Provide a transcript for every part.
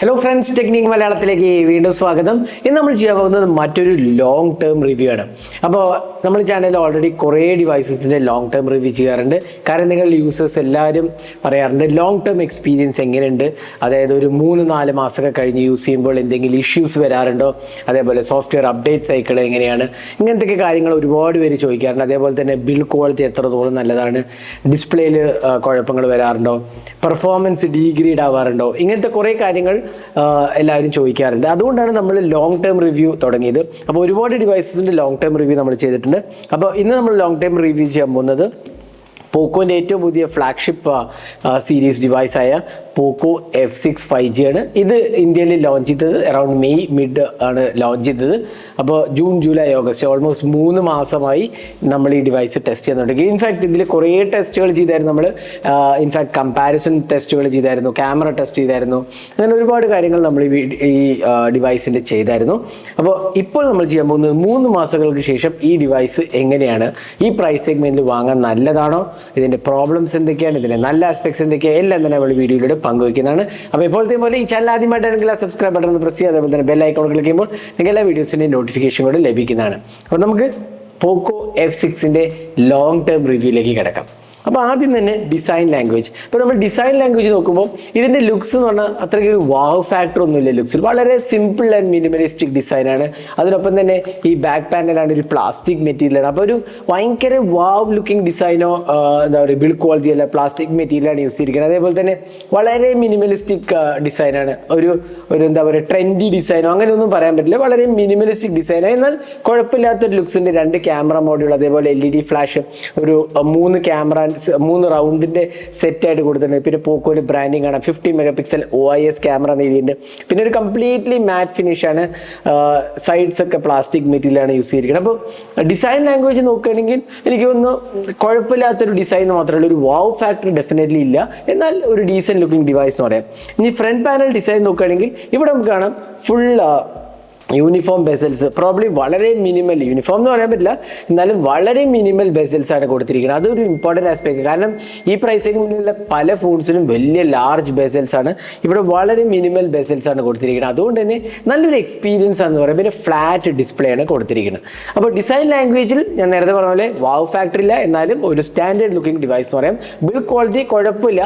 Hello friends, technique മലയാളത്തിലേക്ക് വീണ്ടും സ്വാഗതം. ഇന്ന് നമ്മൾ ചെയ്യാൻ പോകുന്നത് മറ്റൊരു ലോങ് ടേം റിവ്യൂ ആണ്. അപ്പോൾ നമ്മൾ ചാനലിൽ ഓൾറെഡി കുറേ ഡിവൈസസിൻ്റെ ലോങ് ടേം റിവ്യൂ ചെയ്യാറുണ്ട്. കാരണം നിങ്ങൾ യൂസേഴ്സ് എല്ലാവരും പറയാറുണ്ട് ലോങ് ടേം എക്സ്പീരിയൻസ് എങ്ങനെയുണ്ട്, അതായത് ഒരു 3-4 മാസമൊക്കെ കഴിഞ്ഞ് യൂസ് ചെയ്യുമ്പോൾ എന്തെങ്കിലും ഇഷ്യൂസ് വരാറുണ്ടോ, അതേപോലെ സോഫ്റ്റ്വെയർ അപ്ഡേറ്റ് സൈക്കിൾ എങ്ങനെയാണ്, ഇങ്ങനത്തെ കാര്യങ്ങൾ ഒരുപാട് പേര് ചോദിക്കാറുണ്ട്. അതേപോലെ തന്നെ ബിൽഡ് ക്വാളിറ്റി എത്രത്തോളം നല്ലതാണ്, ഡിസ്പ്ലേയിൽ കുഴപ്പങ്ങൾ വരാറുണ്ടോ, പെർഫോമൻസ് ഡീഗ്രേഡ് ആവാറുണ്ടോ, ഇങ്ങനത്തെ കുറേ കാര്യങ്ങൾ എല്ലാവരും ചോദിക്കാറുണ്ട്. അതുകൊണ്ടാണ് നമ്മൾ ലോങ് ടേം റിവ്യൂ തുടങ്ങിയത്. അപ്പോൾ ഒരുപാട് ഡിവൈസസിൻ്റെ ലോങ് ടേം റിവ്യൂ നമ്മൾ ചെയ്തിട്ടുണ്ട്. അപ്പോൾ ഇന്ന് നമ്മൾ ലോങ് ടേം റിവ്യൂ ചെയ്യാൻ പോകുന്നത് പോക്കോൻ്റെ ഏറ്റവും പുതിയ ഫ്ലാഗ്ഷിപ്പ് സീരീസ് ഡിവൈസായ പോക്കോ F6 5G ആണ്. ഇത് ഇന്ത്യയിൽ ലോഞ്ച് ചെയ്തത് അറൗണ്ട് മെയ് മിഡ് ആണ് ലോഞ്ച് ചെയ്തത്. അപ്പോൾ ജൂൺ, ജൂലൈ, ഓഗസ്റ്റ് ഓൾമോസ്റ്റ് 3 മാസമായി നമ്മൾ ഈ ഡിവൈസ് ടെസ്റ്റ് ചെയ്യുന്നുണ്ട്. ഇൻഫാക്ട് ഇതിൽ കുറേ ടെസ്റ്റുകൾ ചെയ്തായിരുന്നു നമ്മൾ. ഇൻഫാക്ട് കമ്പാരിസൺ ടെസ്റ്റുകൾ ചെയ്തായിരുന്നു, ക്യാമറ ടെസ്റ്റ് ചെയ്തായിരുന്നു, അങ്ങനെ ഒരുപാട് കാര്യങ്ങൾ നമ്മൾ ഈ ഡിവൈസിൻ്റെ ചെയ്തായിരുന്നു. അപ്പോൾ ഇപ്പോൾ നമ്മൾ ചെയ്യാൻ പോകുന്നത് 3 മാസങ്ങൾക്ക് ശേഷം ഈ ഡിവൈസ് എങ്ങനെയാണ്, ഈ പ്രൈസ് സെഗ്മെൻറ്റിൽ വാങ്ങാൻ നല്ലതാണോ, ഇതിൻ്റെ പ്രോബ്ലംസ് എന്തൊക്കെയാണ്, ഇതിൻ്റെ നല്ല ആസ്പെക്ട്സ് എന്തൊക്കെയാണ്, എല്ലാം തന്നെ നമ്മൾ വീഡിയോയിലൂടെ പങ്കുവയ്ക്കുന്നതാണ്. അപ്പോൾ ഇപ്പോഴത്തെ പോലെ ഈ ചാനൽ ആദ്യമായിട്ടാണെങ്കിൽ ആ സബ്സ്ക്രൈബ് ബട്ടൺ പ്രസ് ചെയ്യുക, അതേപോലെ തന്നെ ബെൽ ഐക്കൺ ക്ലിക്ക് ചെയ്യുമ്പോൾ നിങ്ങൾക്ക് എല്ലാ വീഡിയോസിൻ്റെയും നോട്ടിഫിക്കേഷൻ കൂടെ ലഭിക്കുന്നതാണ്. അപ്പോൾ നമുക്ക് പോക്കോ F6ൻ്റെ ലോങ് ടേം റിവ്യൂയിലേക്ക് കിടക്കാം. അപ്പോൾ ആദ്യം തന്നെ ഡിസൈൻ ലാംഗ്വേജ്. ഇപ്പോൾ നമ്മൾ ഡിസൈൻ ലാംഗ്വേജ് നോക്കുമ്പോൾ ഇതിൻ്റെ ലുക്സ് എന്ന് പറഞ്ഞാൽ അത്രയ്ക്ക് ഒരു വാവ് ഫാക്ടർ ഒന്നുമില്ല. ലുക്സിൽ വളരെ സിമ്പിൾ ആൻഡ് മിനിമലിസ്റ്റിക് ഡിസൈനാണ്. അതിനൊപ്പം തന്നെ ഈ ബാക്ക് പാനലാണ് ഒരു പ്ലാസ്റ്റിക് മെറ്റീരിയലാണ്. അപ്പോൾ ഒരു ഭയങ്കര വാവ് ലുക്കിംഗ് ഡിസൈനോ എന്താ പറയുക ബിൽഡ് ക്വാളിറ്റി അല്ല, പ്ലാസ്റ്റിക് മെറ്റീരിയലാണ് യൂസ് ചെയ്തിരിക്കുന്നത്. അതേപോലെ തന്നെ വളരെ മിനിമലിസ്റ്റിക് ഡിസൈനാണ്. ഒരു എന്താ പറയുക ട്രെൻഡി ഡിസൈനോ അങ്ങനെയൊന്നും പറയാൻ പറ്റില്ല. വളരെ മിനിമലിസ്റ്റിക് ഡിസൈനാണ്, എന്നാൽ കുഴപ്പമില്ലാത്തൊരു ലുക്സിൻ്റെ 2 ക്യാമറ മോഡ്യൂൾ, അതേപോലെ LED ഫ്ലാഷ്, ഒരു 3 റൗണ്ടിൻ്റെ സെറ്റായിട്ട് കൊടുത്തിട്ടുണ്ട്. പിന്നെ പോക്കോയിൽ ബ്രാൻഡിങ് ആണ്, 50 മെഗാപിക്സൽ OIS ക്യാമറ നേടിയിട്ടുണ്ട്. പിന്നെ ഒരു കംപ്ലീറ്റ്ലി മാറ്റ് ഫിനിഷാണ്, സൈഡ്സ് ഒക്കെ പ്ലാസ്റ്റിക് മെറ്റീരിയലാണ് യൂസ് ചെയ്തിരിക്കുന്നത്. അപ്പോൾ ഡിസൈൻ ലാംഗ്വേജ് നോക്കുകയാണെങ്കിൽ എനിക്ക് തോന്നുന്നു കുഴപ്പമില്ലാത്തൊരു ഡിസൈൻ മാത്രമല്ല, ഒരു വാവ് ഫാക്ടർ ഡെഫിനറ്റ്ലി ഇല്ല, എന്നാൽ ഒരു ഡീസൻറ്റ് ലുക്കിംഗ് ഡിവൈസ് എന്ന് പറയാം. ഇനി ഫ്രണ്ട് പാനൽ ഡിസൈൻ നോക്കുകയാണെങ്കിൽ ഇവിടെ നമുക്ക് കാണാം ഫുൾ യൂണിഫോം ബെസൽസ്. പ്രോബ്ലി വളരെ മിനിമൽ, യൂണിഫോം എന്ന് പറയാൻ പറ്റില്ല, എന്നാലും വളരെ മിനിമൽ ബെസൽസ് ആണ് കൊടുത്തിരിക്കുന്നത്. അതൊരു ഇമ്പോർട്ടൻറ്റ് ആസ്പെക്ട്. കാരണം ഈ പ്രൈസിന് മുന്നിലുള്ള പല ഫോൺസിലും വലിയ ലാർജ് ബെസൽസ് ആണ്, ഇവിടെ വളരെ മിനിമൽ ബെസൽസ് ആണ് കൊടുത്തിരിക്കുന്നത്. അതുകൊണ്ട് തന്നെ നല്ലൊരു എക്സ്പീരിയൻസ് ആണെന്ന് പറയാം. പിന്നെ ഫ്ലാറ്റ് ഡിസ്പ്ലേ ആണ് കൊടുത്തിരിക്കുന്നത്. അപ്പോൾ ഡിസൈൻ ലാംഗ്വേജിൽ ഞാൻ നേരത്തെ പറഞ്ഞ പോലെ വാവ് ഫാക്ടർ ഇല്ല, എന്നാലും ഒരു സ്റ്റാൻഡേർഡ് ലുക്കിംഗ് ഡിവൈസ് എന്ന് പറയാം. ബിൽഡ് ക്വാളിറ്റി കുഴപ്പമില്ല.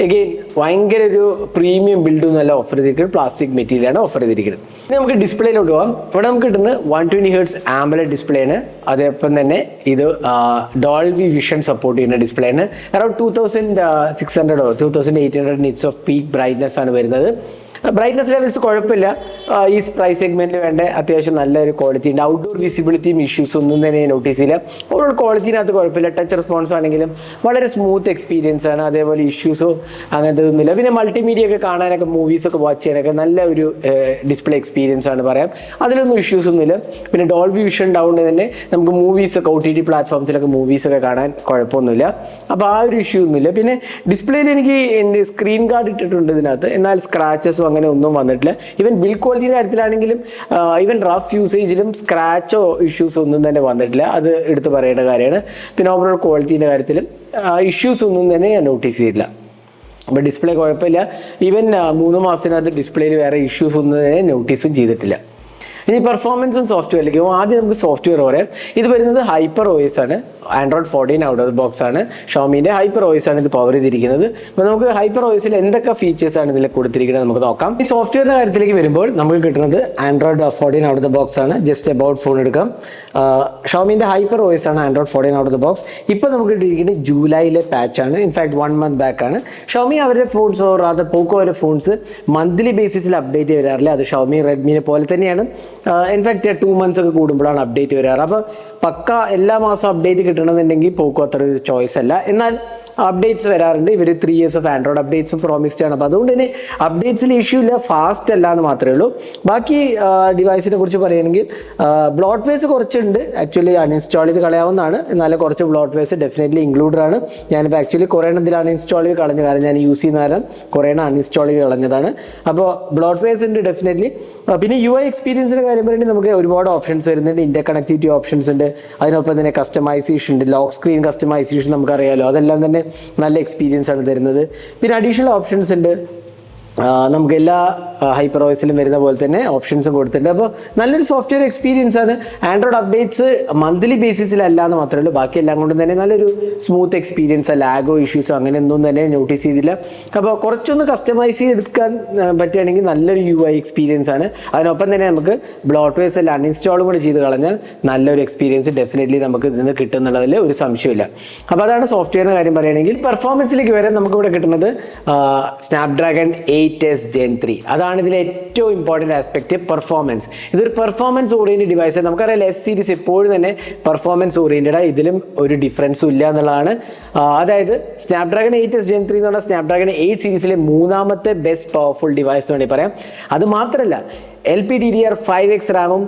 എഗെയിൻ ഭയങ്കര ഒരു പ്രീമിയം ബിൽഡ് നല്ല ഓഫർ ചെയ്തിരിക്കുന്നത്, പ്ലാസ്റ്റിക് മെറ്റീരിയലാണ് ഓഫർ ചെയ്തിരിക്കുന്നത്. ഇനി നമുക്ക് ഡിസ്പ്ലേയിലോട്ട് പോകാം. ഇവിടെ നമുക്ക് കിട്ടുന്നത് 120 Hz AMOLED ഡിസ്പ്ലേ ആണ്. അതേപ്പം തന്നെ ഇത് ഡോൾബി വിഷൻ സപ്പോർട്ട് ചെയ്യുന്ന ഡിസ്പ്ലേ ആണ്. Around 2600 or 2800 nits of peak brightness ആണ് വരുന്നത്. ബ്രൈറ്റ്നസ് ലെവൽസ് കുഴപ്പമില്ല. ഈ പ്രൈസ് സെഗ്മെൻറ്റിന് വേണ്ട അത്യാവശ്യം നല്ലൊരു ക്വാളിറ്റി ഉണ്ട്. ഔട്ട്ഡോർ വിസിബിലിറ്റിയും ഇഷ്യൂസ് ഒന്നും തന്നെ നോട്ടീസ് ചെയ്യില്ല. ഓവറോൾ ക്വാളിറ്റിനകത്ത് കുഴപ്പമില്ല. ടച്ച് റെസ്പോൺസ് ആണെങ്കിലും വളരെ സ്മൂത്ത് എക്സ്പീരിയൻസ് ആണ്. അതേപോലെ ഇഷ്യൂസോ അങ്ങനത്തെ ഒന്നുമില്ല. പിന്നെ മൾട്ടിമീഡിയ ഒക്കെ കാണാനൊക്കെ, മൂവീസൊക്കെ വാച്ച് ചെയ്യാനൊക്കെ നല്ല ഒരു ഡിസ്പ്ലേ എക്സ്പീരിയൻസ് ആണ് പറയാം. അതിലൊന്നും ഇഷ്യൂസ് ഒന്നുമില്ല. പിന്നെ ഡോൾബി വിഷൻ ഉണ്ടാവുകൊണ്ട് തന്നെ നമുക്ക് മൂവീസൊക്കെ OTT പ്ലാറ്റ്ഫോംസിലൊക്കെ മൂവീസൊക്കെ കാണാൻ കുഴപ്പമൊന്നുമില്ല. അപ്പോൾ ആ ഒരു ഇഷ്യൂ ഒന്നുമില്ല. പിന്നെ ഡിസ്പ്ലേയിൽ എനിക്ക് സ്ക്രീൻ ഗാർഡ് ഇട്ടിട്ടുണ്ട് ഇതിനകത്ത്, എന്നാൽ സ്ക്രാച്ചസോ അങ്ങനെ ഒന്നും വന്നിട്ടില്ല. ഈവൻ ബിൽഡ് ക്വാളിറ്റിയുടെ കാര്യത്തിലാണെങ്കിലും ഈവൻ റഫ് യൂസേജിലും സ്ക്രാച്ചോ ഇഷ്യൂസ് ഒന്നും തന്നെ വന്നിട്ടില്ല. അത് എടുത്ത് പറയേണ്ട കാര്യമാണ്. പിന്നെ ഓവറോൾ ക്വാളിറ്റീൻ്റെ കാര്യത്തിലും ഇഷ്യൂസ് ഒന്നും തന്നെ ഞാൻ നോട്ടീസ് ചെയ്തില്ല. അപ്പോൾ ഡിസ്പ്ലേ കുഴപ്പമില്ല. ഈവൻ 3 മാസത്തിനകത്ത് ഡിസ്പ്ലേയിൽ വേറെ ഇഷ്യൂസ് ഒന്നും തന്നെ നോട്ടീസും ചെയ്തിട്ടില്ല. ഇനി പെർഫോമൻസും സോഫ്റ്റ്വെയറിലേക്ക് പോകും. ആദ്യം നമുക്ക് സോഫ്റ്റ്വെയർ പറയാം. ഇത് വരുന്നത് HyperOS ആണ്. Android 14 ഔട്ട് ഓഫ് ബോക്സ് ആണ്. ഷോമിൻ്റെ HyperOS ആണ് ഇത് പവർ ചെയ്തിരിക്കുന്നത്. അപ്പോൾ നമുക്ക് HyperOSൽ എന്തൊക്കെ ഫീച്ചേഴ്സ് ആണ് ഇതിൽ കൊടുത്തിരിക്കുന്നത് നമുക്ക് നോക്കാം. ഈ സോഫ്റ്റ്വെയറിൻ്റെ കാര്യത്തിലേക്ക് വരുമ്പോൾ നമുക്ക് കിട്ടുന്നത് Android 14 ഔട്ട് ഓഫ് ബോക്സ് ആണ്. ജസ്റ്റ് അബൌട്ട് ഫോൺ എടുക്കാം. ഷോമിൻ്റെ HyperOS ആണ് Android 14 ഔട്ട് ഓഫ് ബോക്സ്. ഇപ്പോൾ നമുക്ക് കിട്ടിയിരിക്കുന്നത് ജൂലൈയിലെ പാച്ചാണ്. ഇൻഫാക്ട് 1 month ബാക്ക് ആണ്. ഷോമി അവരുടെ ഫോൺസ് ഓർ അത് പോക്കോ അവരുടെ ഫോൺസ് മന്ത്ലി ബേസിസിൽ അപ്ഡേറ്റ് വരാറില്ല. അത് ഷോമി റെഡ്മിനെ പോലെ തന്നെയാണ്. ഇൻഫാക്ട് 2 months ഒക്കെ കൂടുമ്പോഴാണ് അപ്ഡേറ്റ് വരാറ്. അപ്പോൾ പക്ക എല്ലാ മാസം അപ്ഡേറ്റ് കിട്ടണമെന്നുണ്ടെങ്കിൽ പോക്കോ അത്ര ഒരു ചോയ്സ് അല്ല. എന്നാൽ അപ്ഡേറ്റ്സ് വരാറുണ്ട്. ഇവർ 3 years ഓഫ് ആൻഡ്രോയിഡ് അപ്ഡേറ്റ്സും പ്രോമിസ്ഡ് ആണ്. അപ്പോൾ അതുകൊണ്ട് തന്നെ അപ്ഡേറ്റ്സിൽ ഇഷ്യൂ ഇല്ല, ഫാസ്റ്റ് അല്ല എന്ന് മാത്രമേ ഉള്ളൂ. ബാക്കി ഡിവൈസിനെ കുറിച്ച് പറയുകയാണെങ്കിൽ ബ്ലോട്ട് വേസ് കുറച്ചുണ്ട്. ആക്ച്വലി അൺഇൻസ്റ്റാൾ ചെയ്ത് കളയാവുന്നതാണ്, എന്നാലും കുറച്ച് ബ്ലോട്ട് വേസ് ഡെഫിനറ്റ്ലി ഇൻക്ലൂഡഡ് ആണ്. ഞാനിപ്പോൾ ആക്ച്വലി കുറേ എണ്ണത്തിൽ അൺഇൻസ്റ്റാൾ ചെയ്ത് കളഞ്ഞ കാരണം ഞാൻ യൂസ് ചെയ്യുന്ന കാരണം കുറേ എണ്ണം അൺഇൻസ്റ്റാൾ ചെയ്ത് കളഞ്ഞതാണ്. അപ്പോൾ ബ്ലോട്ട് വേസ് ഉണ്ട് ഡെഫിനറ്റ്ലി. പിന്നെ UI എക്സ്പീരിയൻസിൻ്റെ കാര്യം പറയുകയാണെങ്കിൽ നമുക്ക് ഒരുപാട് ഓപ്ഷൻസ് വരുന്നുണ്ട്. ഇന്റർ കണക്ടിവിറ്റി ഓപ്ഷൻസ് ഉണ്ട്. അതിനൊപ്പം തന്നെ കസ്റ്റമൈസേഷൻ ഉണ്ട്. ലോക്ക് സ്ക്രീൻ കസ്റ്റമൈസേഷൻ നമുക്കറിയാമല്ലോ, അതെല്ലാം തന്നെ നല്ല എക്സ്പീരിയൻസ് ആണ് തരുന്നത്. പിന്നെ അഡീഷണൽ ഓപ്ഷൻസ് ഉണ്ട്. നമുക്ക് എല്ലാ ഹൈപ്പർ ഓയിസിലും വരുന്ന പോലെ തന്നെ ഓപ്ഷൻസും കൊടുത്തിട്ടുണ്ട്. അപ്പോൾ നല്ലൊരു സോഫ്റ്റ്വെയർ എക്സ്പീരിയൻസ് ആണ്. ആൻഡ്രോയിഡ് അപ്ഡേറ്റ്സ് മന്ത്ലി ബേസിസിലല്ല എന്ന് മാത്രമേ ഉള്ളൂ, ബാക്കി എല്ലാം കൊണ്ടും തന്നെ നല്ലൊരു സ്മൂത്ത് എക്സ്പീരിയൻസ്, ലാഗോ ഇഷ്യൂസോ അങ്ങനെ ഒന്നും തന്നെ നോട്ടീസ് ചെയ്തില്ല. അപ്പോൾ കുറച്ചൊന്ന് കസ്റ്റമൈസ് ചെയ്തെടുക്കാൻ പറ്റുകയാണെങ്കിൽ നല്ലൊരു UI എക്സ്പീരിയൻസ് ആണ്. അതിനൊപ്പം തന്നെ നമുക്ക് ബ്ലോട്ട്വെയർസ് എല്ലാം അൺഇൻസ്റ്റാളും കൂടെ ചെയ്ത് കളഞ്ഞാൽ നല്ലൊരു എക്സ്പീരിയൻസ് ഡെഫിനറ്റ്ലി നമുക്ക് ഇതിൽ നിന്ന് കിട്ടുന്നുള്ളതിൽ ഒരു സംശയമില്ല. അപ്പോൾ അതാണ് സോഫ്റ്റ്വെയറിൻ്റെ കാര്യം പറയുകയാണെങ്കിൽ. പെർഫോമൻസിലേക്ക് വരെ നമുക്കിവിടെ കിട്ടുന്നത് സ്നാപ്ഡ്രാഗൺ 8s Gen 3. അതാണ് ഇതിലെ ഏറ്റവും ഇമ്പോർട്ടൻറ്റ് ആസ്പെക്റ്റ്, പെർഫോമൻസ്. ഇതൊരു പെർഫോമൻസ് ഓറിയൻറ്റഡ് ഡിവൈസ്. നമുക്കറിയാം F സീരീസ് എപ്പോഴും തന്നെ പെർഫോമൻസ് ഓറിയൻറ്റഡ്, ഇതിലും ഒരു ഡിഫറൻസും ഇല്ല എന്നുള്ളതാണ്. അതായത് സ്നാപ്ഡ്രാഗൺ 8s Gen 3 എന്ന് പറഞ്ഞാൽ സ്നാപ്ഡ്രാഗൺ 8 സീരീസിലെ മൂന്നാമത്തെ ബെസ്റ്റ് പവർഫുൾ ഡിവൈസ് എന്ന് വേണമെങ്കിൽ പറയാം. അത് മാത്രമല്ല LPDDR5X റാമും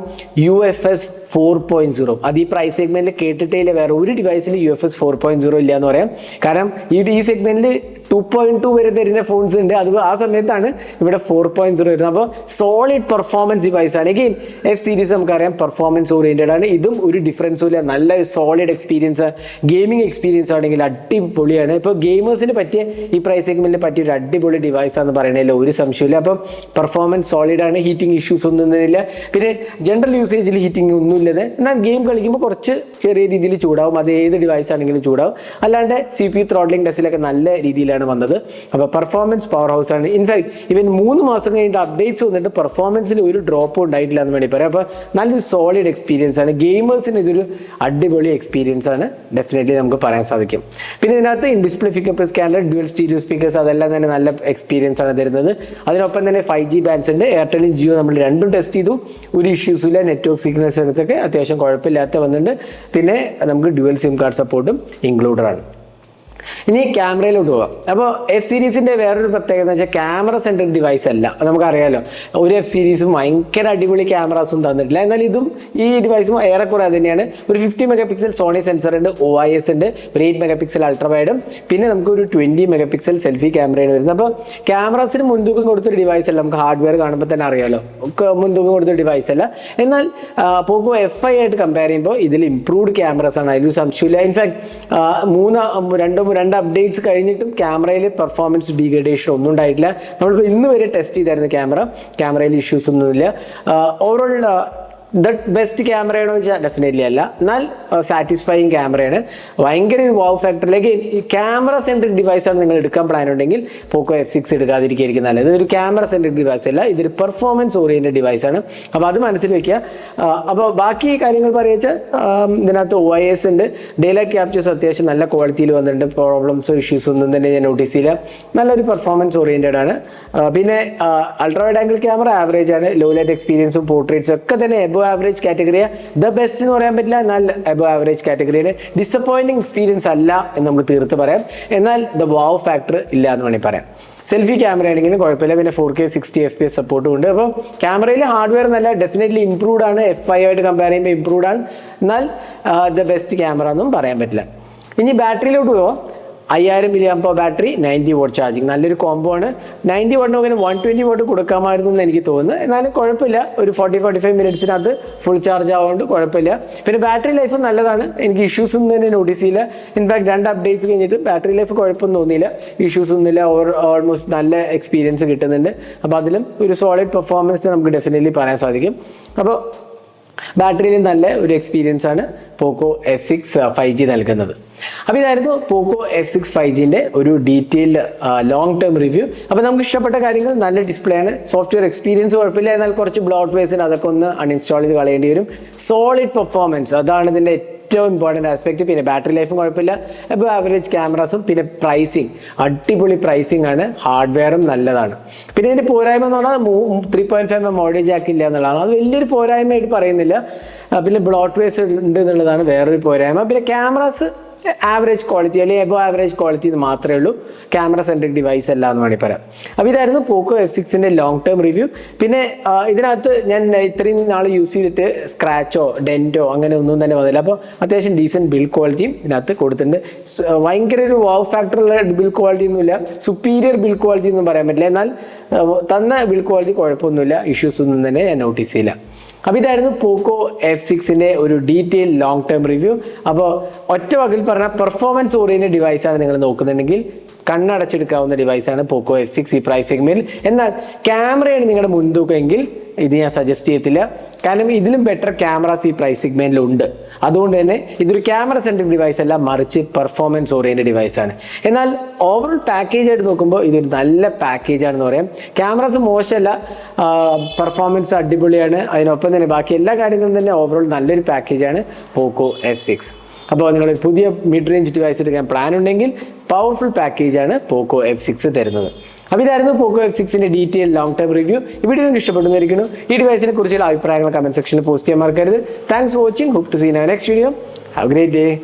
UFS 4.0. അത് ഈ പ്രൈസ് സെഗ്മെന്റിൽ കേട്ടിട്ടേ വേറെ ഒരു ഡിവൈസിൽ UFS 4.0 ഇല്ല എന്ന് പറയാം. കാരണം ഈ സെഗ്മെന്റിൽ 2.2 വരെ തരുന്ന ഫോൺസ് ഉണ്ട്. അത് ആ സമയത്താണ് ഇവിടെ 4.0 വരുന്നത്. അപ്പോൾ സോളിഡ് പെർഫോമൻസ് ഡിവൈസ് ആണ്. എഗെയിൻ F സീരീസ് നമുക്കറിയാം പെർഫോമൻസ് ഓറിയന്റഡ് ആണ്. ഇതും ഒരു ഡിഫറൻസും ഇല്ല, നല്ല സോളിഡ് എക്സ്പീരിയൻസ്. ഗെയിമിംഗ് എക്സ്പീരിയൻസ് ആണെങ്കിൽ അടിപൊളിയാണ്. ഇപ്പോൾ ഗെയിമേഴ്സിന് പറ്റിയ ഈ പ്രൈസ് സെഗ്മെന്റിൽ പറ്റിയ ഒരു അടിപൊളി ഡിവൈസ് ആണെന്ന് പറയണതിൽ ഒരു സംശയമില്ല. അപ്പം പെർഫോമൻസ് സോളിഡ് ആണ്, ഹീറ്റിംഗ് ഇഷ്യൂസ് ഒന്നും ഇല്ല. പിന്നെ ജനറൽ യൂസേജിൽ ഹീറ്റിംഗ് ഒന്നും ഇല്ലത്. എന്നാൽ ഗെയിം കളിക്കുമ്പോൾ കുറച്ച് ചെറിയ രീതിയിൽ ചൂടാവും, അത് ഏത് ഡിവൈസ് ആണെങ്കിലും ചൂടാവും. അല്ലാണ്ട് CPU ത്രോട്ട്ലിംഗ് ടെസ്റ്റിലൊക്കെ നല്ല രീതിയിലാണ് വന്നത്. അപ്പോൾ പെർഫോമൻസ് പവർ ഹൗസ് ആണ്. ഇൻഫാക്ട് ഇവൻ 3 മാസം കഴിഞ്ഞിട്ട് അപ്ഡേറ്റ്സ് വന്നിട്ട് പെർഫോമൻസിൽ ഒരു ഡ്രോപ്പും ഉണ്ടായിട്ടില്ല എന്ന് വേണ്ടി പറയാം. അപ്പോൾ നല്ലൊരു സോളിഡ് എക്സ്പീരിയൻസ് ആണ്. ഗെയിമേഴ്സിന് ഇതൊരു അടിപൊളി എക്സ്പീരിയൻസ് ആണ്, ഡെഫിനറ്റ്ലി നമുക്ക് പറയാൻ സാധിക്കും. പിന്നെ ഇതിനകത്ത് in display finger print scanner, dual stereo speakers, അതെല്ലാം തന്നെ നല്ല എക്സ്പീരിയൻസ് ആണ് തരുന്നത്. അതിനൊപ്പം തന്നെ 5G ബാൻഡ്സ് ഉണ്ട്. എയർടെലും ജിയോ നമ്മൾ രണ്ടും ടെസ്റ്റ് ചെയ്തു, ഒരു ഇഷ്യൂസും ഇല്ല. നെറ്റ്വർക്ക് സിഗ്നൽസിനൊക്കെ അത്യാവശ്യം കുഴപ്പമില്ലാത്ത വന്നിട്ടുണ്ട്. പിന്നെ നമുക്ക് ഡ്യുവൽ സിം കാർഡ് സപ്പോർട്ടും ഇൻക്ലൂഡഡ് ആണ്. ഇനി ക്യാമറയിലോട്ട് പോകാം. അപ്പോൾ F സീരീസിൻ്റെ വേറൊരു പ്രത്യേകത എന്ന് വെച്ചാൽ ക്യാമറ സെൻട്രിക് ഡിവൈസ് അല്ല. നമുക്കറിയാലോ ഒരു F സീരീസും ഭയങ്കര അടിപൊളി ക്യാമറാസും തന്നിട്ടില്ല. എന്നാൽ ഇതും ഈ ഡിവൈസും ഏറെക്കുറെ അത് തന്നെയാണ്. ഒരു 50 മെഗാപിക്സൽ സോണി സെൻസർ ഉണ്ട്, OIS ഉണ്ട്, ഒരു 8 മെഗാപിക്സൽ അൾട്രാവൈഡും, പിന്നെ നമുക്ക് ഒരു 20 മെഗാപിക്സൽ സെൽഫി ക്യാമറയാണ് വരുന്നത്. അപ്പോൾ ക്യാമറാസിന് മുൻതൂക്കം കൊടുത്തൊരു ഡിവൈസ് അല്ല. നമുക്ക് ഹാർഡ്വെയർ കാണുമ്പോൾ തന്നെ അറിയാലോ, മുൻതൂക്കം കൊടുത്തൊരു ഡിവൈസ് അല്ല. എന്നാൽ പോക്കോ F5 ആയിട്ട് കമ്പയർ ചെയ്യുമ്പോൾ ഇതിൽ ഇംപ്രൂവ്ഡ് ക്യാമറാസ് ആണ്, അതിലൊരു സംശയമില്ല. ഇൻഫാക്ട് രണ്ട് അപ്ഡേറ്റ്സ് കഴിഞ്ഞിട്ടും ക്യാമറയിൽ പെർഫോമൻസ് ഡീഗ്രഡേഷൻ ഒന്നും ഉണ്ടായിട്ടില്ല. നമ്മളിപ്പോൾ ഇന്ന് വരെ ടെസ്റ്റ് ചെയ്തായിരുന്നു ക്യാമറയിൽ ഇഷ്യൂസ് ഒന്നുമില്ല. ഓവറോൾ ബെസ്റ്റ് ക്യാമറയാണോ ചോദിച്ചാൽ ഡെഫിനറ്റ്ലി അല്ല. എന്നാൽ സാറ്റിസ്ഫൈയിങ് ക്യാമറയാണ്. ഭയങ്കര ഒരു വാവ് ഫാക്ടറിലേക്ക് ഈ ക്യാമറ സെൻട്രിക് ഡിവൈസാണ് നിങ്ങൾ എടുക്കാൻ പ്ലാൻ ഉണ്ടെങ്കിൽ പോക്കോ F6 എടുക്കാതിരിക്കും നല്ലത്. ഇതൊരു ക്യാമറ സെൻട്രിക് ഡിവൈസ് അല്ല, ഇതൊരു പെർഫോമൻസ് ഓറിയൻറ്റഡ് ഡിവൈസാണ്. അപ്പോൾ അത് മനസ്സിൽ വെക്കുക. അപ്പോൾ ബാക്കി കാര്യങ്ങൾ പറയുക, ഇതിനകത്ത് OIS ഉണ്ട്, ഡേ ലൈറ്റ് ക്യാപ്ചേഴ്സ് അത്യാവശ്യം നല്ല ക്വാളിറ്റിയിൽ വന്നിട്ടുണ്ട്. പ്രോബ്ലംസോ ഇഷ്യൂസോ ഒന്നും തന്നെ ഞാൻ നോട്ടീസ് ചെയ്യില്ല. നല്ലൊരു പെർഫോമൻസ് ഓറിയൻറ്റഡ് ആണ്. പിന്നെ ultra wide angle camera average ആണ്. ലോ ലൈറ്റ് എക്സ്പീരിയൻസും പോർട്രേറ്റ്സും ഒക്കെ തന്നെ എബോ ആവറേജ് കാറ്റഗറിയാണ്. ദ ബെസ്റ്റ് എന്ന് പറയാൻ പറ്റില്ല, എന്നാൽ എബോ ആവറേജ് കാറ്റഗറിയാണ്. ഡിസപ്പോയിന്റിങ് എക്സ്പീരിയൻസ് അല്ല എന്ന് നമുക്ക് തീർത്ത് പറയാം. എന്നാൽ ദ വാവ് ഫാക്ടർ ഇല്ല എന്ന് വേണമെങ്കിൽ പറയാം. സെൽഫി ക്യാമറ ആണെങ്കിലും കുഴപ്പമില്ല. പിന്നെ 4K 60 FPS സപ്പോർട്ടും ഉണ്ട്. അപ്പോൾ ക്യാമറയിൽ ഹാർഡ്വെയർ നല്ല ഡെഫിനറ്റ്ലി ഇംപ്രൂവ്ഡ് ആണ്. F5 ആയിട്ട് കമ്പയർ ചെയ്യുമ്പോൾ ഇംപ്രൂവ്ഡ് ആണ്. എന്നാൽ ദ ബെസ്റ്റ് ക്യാമറ എന്നും പറയാൻ പറ്റില്ല. ഇനി ബാറ്ററിയിലോട്ട് പോകാം. 5000 mAh ബാറ്ററി, 90 വാട്ട് ചാർജിങ്, നല്ലൊരു കോംബോ ആണ്. 90 വാട്ടിന് നോക്കിയാൽ 120 വാട്ട് കൊടുക്കാമായിരുന്നു എന്ന് എനിക്ക് തോന്നുന്നു. എന്നാലും കുഴപ്പമില്ല, ഒരു 40-45 മിനിറ്റ്സിനകത്ത് ഫുൾ ചാർജ് ആവുകൊണ്ട് കുഴപ്പമില്ല. പിന്നെ ബാറ്ററി ലൈഫ് നല്ലതാണ്, എനിക്ക് ഇഷ്യൂസ് ഒന്നും തന്നെ നോട്ടീസ് ചെയ്യില്ല. ഇൻഫാക്ട് 2 അപ്ഡേറ്റ്സ് കഴിഞ്ഞിട്ട് ബാറ്ററി ലൈഫ് കുഴപ്പമൊന്നും തോന്നിയില്ല, ഇഷ്യൂസ് ഒന്നുമില്ല. ഓൾമോസ്റ്റ് നല്ല എക്സ്പീരിയൻസ് കിട്ടുന്നുണ്ട്. അപ്പോൾ അതിലും ഒരു സോളിഡ് പെർഫോമൻസ് നമുക്ക് ഡെഫിനറ്റ്ലി പറയാൻ സാധിക്കും. അപ്പോൾ ബാറ്ററിയിൽ നല്ല ഒരു എക്സ്പീരിയൻസ് ആണ് പോക്കോ F6 5G നൽകുന്നത്. അപ്പോൾ ഇതായിരുന്നു പോക്കോ F6 5Gൻ്റെ ഒരു ഡീറ്റെയിൽഡ് ലോങ് ടേം റിവ്യൂ. അപ്പോൾ നമുക്ക് ഇഷ്ടപ്പെട്ട കാര്യങ്ങൾ, നല്ല ഡിസ്പ്ലേ ആണ്, സോഫ്റ്റ്വെയർ എക്സ്പീരിയൻസ് കുഴപ്പമില്ല. എന്നാൽ കുറച്ച് ബ്ലോട്ട്വെയർസിന് അതൊക്കെ ഒന്ന് അൺഇൻസ്റ്റാൾ ചെയ്ത് കളയേണ്ടി വരും. സോളിഡ് പെർഫോമൻസ് അതാണ് ഇതിൻ്റെ ഏറ്റവും ഇമ്പോർട്ടൻറ്റ് ആസ്പെക്ട്. പിന്നെ ബാറ്ററി ലൈഫും കുഴപ്പമില്ല, അപ്പോൾ ആവറേജ് ക്യാമറാസും. പിന്നെ പ്രൈസിങ് അടിപൊളി പ്രൈസിങ് ആണ്, ഹാർഡ്വെയറും നല്ലതാണ്. പിന്നെ ഇതിൻ്റെ പോരായ്മ എന്ന് പറഞ്ഞാൽ 3.5mm ഓഡിയോ ജാക്ക് ഇല്ല എന്നുള്ളതാണ്. അത് വലിയൊരു പോരായ്മയായിട്ട് പറയുന്നില്ല. പിന്നെ ബ്ലോട്ട്വെയർസ് ഉണ്ട് എന്നുള്ളതാണ് വേറൊരു പോരായ്മ. പിന്നെ ക്യാമറാസ് ആവറേജ് ക്വാളിറ്റി അല്ലെങ്കിൽ എബോ ആവറേജ് ക്വാളിറ്റി എന്ന് മാത്രമേ ഉള്ളൂ, ക്യാമറ സെൻട്രിക് ഡിവൈസ് അല്ല എന്ന് വേണമെങ്കിൽ പറയാം. അപ്പോൾ ഇതായിരുന്നു പോക്കോ F6ൻ്റെ ലോങ് ടേം റിവ്യൂ. പിന്നെ ഇതിനകത്ത് ഞാൻ ഇത്രയും നാൾ യൂസ് ചെയ്തിട്ട് സ്ക്രാച്ചോ ഡെൻറ്റോ അങ്ങനെ ഒന്നും തന്നെ വന്നില്ല. അപ്പോൾ അത്യാവശ്യം ഡീസൻറ്റ് ബിൽഡ് ക്വാളിറ്റിയും ഇതിനകത്ത് കൊടുത്തിട്ടുണ്ട്. ഭയങ്കര ഒരു വാവ് ഫാക്ടറുള്ള ബിൽഡ് ക്വാളിറ്റി ഒന്നുമില്ല, സുപ്പീരിയർ ബിൽഡ് ക്വാളിറ്റി ഒന്നും പറയാൻ പറ്റില്ല. എന്നാൽ തന്ന ബിൽഡ് ക്വാളിറ്റി കുഴപ്പമൊന്നുമില്ല, ഇഷ്യൂസ് ഒന്നും തന്നെ ഞാൻ നോട്ടീസ് ചെയ്യില്ല. അപ്പോൾ ഇതായിരുന്നു പോക്കോ F6ന്റെ ഒരു ഡീറ്റെയിൽ ലോങ് ടേം റിവ്യൂ. അപ്പോൾ ഒറ്റ വാക്കിൽ പറഞ്ഞാൽ പെർഫോമൻസ് ഓറിയന്റഡ് ഡിവൈസാണ് നിങ്ങൾ നോക്കുന്നുണ്ടെങ്കിൽ കണ്ണടച്ചെടുക്കാവുന്ന ഡിവൈസാണ് പോക്കോ F6 ഈ പ്രൈസ് സെഗ്മെന്റിൽ. എന്നാൽ ക്യാമറയാണ് നിങ്ങളുടെ മുൻതൂക്കമെങ്കിൽ ഇത് ഞാൻ സജസ്റ്റ് ചെയ്യത്തില്ല. കാരണം ഇതിലും ബെറ്റർ ക്യാമറാസ് ഈ പ്രൈസ് സെഗ്മെന്റിൽ ഉണ്ട്. അതുകൊണ്ട് തന്നെ ഇതൊരു ക്യാമറ സെൻട്രിക് ഡിവൈസ് അല്ല, മറിച്ച് പെർഫോമൻസ് ഓറിയന്റഡ് ഡിവൈസാണ്. എന്നാൽ ഓവറോൾ പാക്കേജ് ആയിട്ട് നോക്കുമ്പോൾ ഇതൊരു നല്ല പാക്കേജ് ആണെന്ന് പറയാം. ക്യാമറാസ് മോശമല്ല, പെർഫോമൻസ് അടിപൊളിയാണ്. അതിനൊപ്പം തന്നെ ബാക്കി എല്ലാ കാര്യങ്ങളും തന്നെ ഓവറോൾ നല്ലൊരു പാക്കേജാണ് പോക്കോ F6. അപ്പോൾ നിങ്ങൾ പുതിയ മിഡ് റേഞ്ച് ഡിവൈസ് എടുക്കാൻ പ്ലാൻ ഉണ്ടെങ്കിൽ പവർഫുൾ പാക്കേജാണ് പോക്കോ F6 തരുന്നത്. അപ്പോൾ ഇതായിരുന്നു പോക്കോ F6ന്റെ ഡീറ്റെയിൽ ലോങ് ടേം റിവ്യൂ. ഈ വീഡിയോ നിങ്ങൾക്ക് ഇഷ്ടപ്പെടുന്നതായിരിക്കുന്നു. ഈ ഡിവൈസിനെ കുറിച്ചുള്ള അഭിപ്രായങ്ങൾ കമന്റ് സെക്ഷനിൽ പോസ്റ്റ് ചെയ്യാൻ മറക്കരുത്. Thanks for watching. Hope to see in next video. Have a great day.